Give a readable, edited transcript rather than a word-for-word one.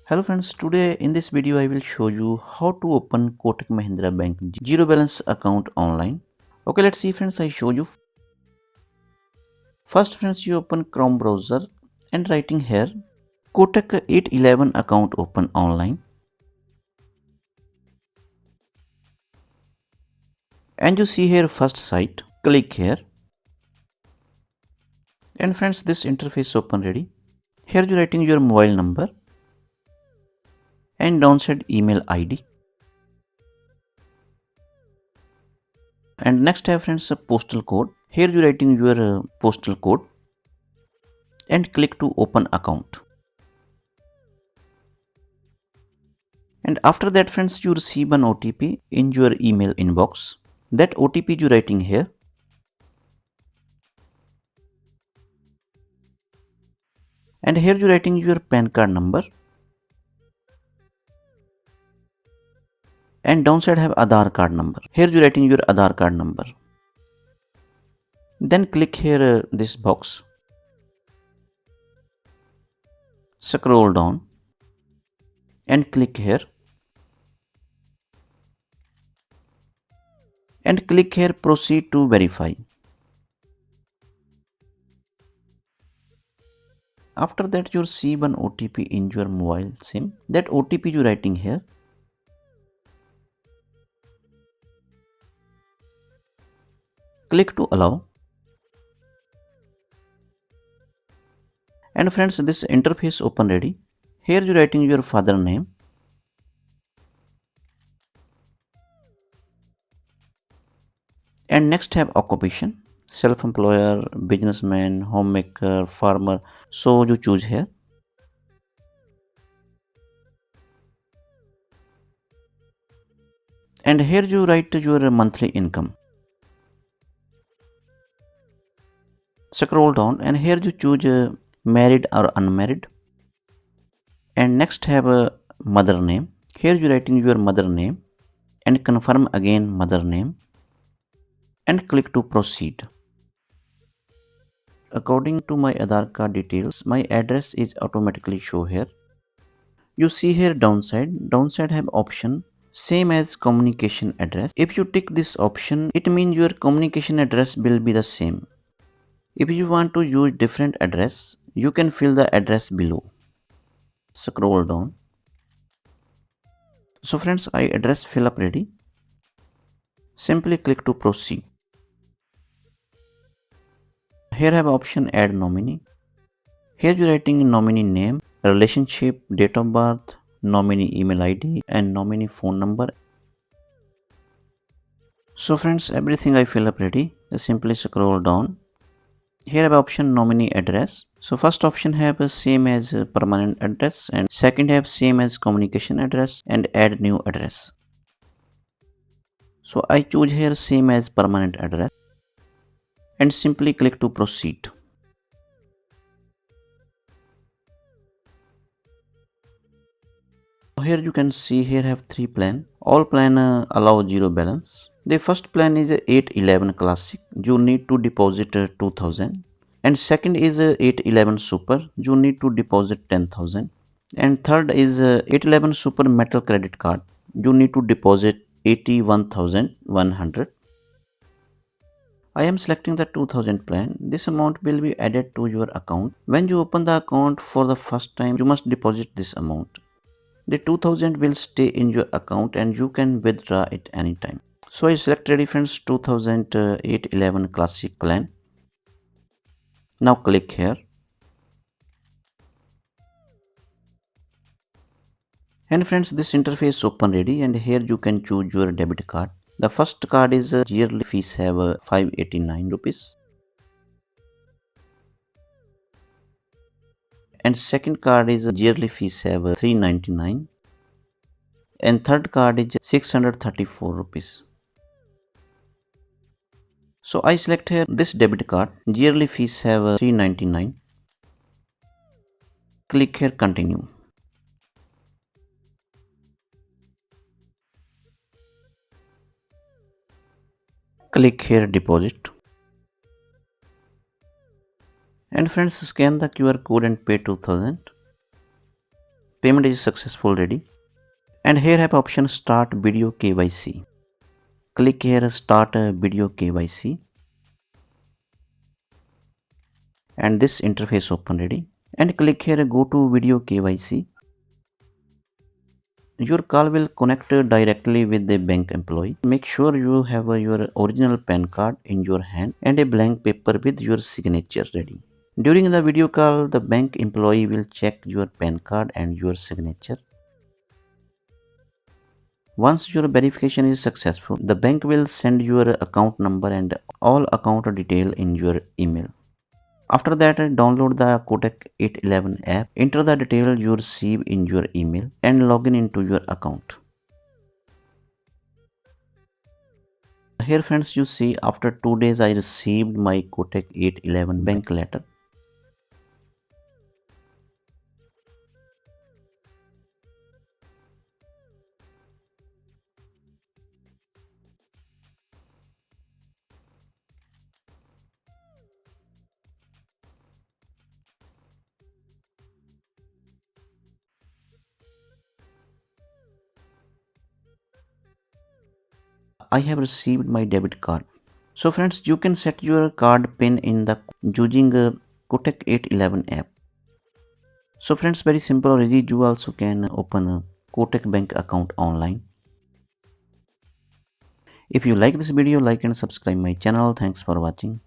Hello friends, today in this video I will show you how to open Kotak Mahindra Bank zero balance account online. Okay, let's see friends, I show you. First friends, you open Chrome browser and writing here Kotak 811 account open online. And you see here first site, click here. And friends, this interface open ready. Here you writing your mobile number and downside email ID. And next have friends a postal code. Here you writing your postal code and click to open account. And after that friends, you receive an OTP in your email inbox. That OTP you writing here. And here you writing your PAN card number. And downside have Aadhaar card number. Here you writing your Aadhaar card number. Then click here this box. Scroll down and click here. And click here proceed to verify. After that you receive an OTP in your mobile SIM. That OTP you writing here. Click to allow. And friends, this interface open ready. Here you writing your father name. And next have occupation, self-employer, businessman, homemaker, farmer. So you choose here. And here you write your monthly income. Scroll down and here you choose married or unmarried. And next have a mother name. Here you writing your mother name and confirm again mother name and click to proceed. According to my Aadhaar card details, my address is automatically show here. You see here downside have option same as communication address. If you tick this option, it means your communication address will be the same. If you want to use different address, you can fill the address below. Scroll down. So friends, I address fill up ready. Simply click to proceed. Here have option add nominee. Here you writing nominee name, relationship, date of birth, nominee email ID and nominee phone number. So friends, everything I fill up ready. Simply scroll down. Here have option nominee address. So first option have a same as permanent address and second have same as communication address and add new address. So I choose here same as permanent address and simply click to proceed. Here you can see here have three plan. All plan allow zero balance. The first plan is 811 classic. You need to deposit 2000. And second is 811 super. You need to deposit 10,000. And third is 811 super metal credit card. You need to deposit 81,100. I am selecting the 2000 plan. This amount will be added to your account. When you open the account for the first time, you must deposit this amount. The 2000 will stay in your account and you can withdraw it anytime. So I select ready friends 2008-11 classic plan. Now click here. And friends, this interface open ready and here you can choose your debit card. The first card is yearly fees have 589 rupees. And second card is yearly fees have 399. And third card is 634 rupees. So I select here this debit card. Yearly fees have 399. Click here continue. Click here deposit. And friends, scan the QR code and pay 2000. Payment is successful ready. And here have option start video KYC. Click here start video KYC and this interface open ready. And click here go to video KYC. Your call will connect directly with the bank employee. Make sure you have your original PAN card in your hand and a blank paper with your signature ready. During the video call, the bank employee will check your PAN card and your signature. Once your verification is successful, the bank will send your account number and all account detail in your email. After that, download the Kotak 811 app, enter the detail you receive in your email and log in into your account. Here friends, you see after 2 days I received my Kotak 811 bank letter. I have received my debit card. So friends, you can set your card pin in the using Kotak 811 app. So friends, very simple already. You also can open a Kotak bank account online. If you like this video, like and subscribe my channel. Thanks for watching.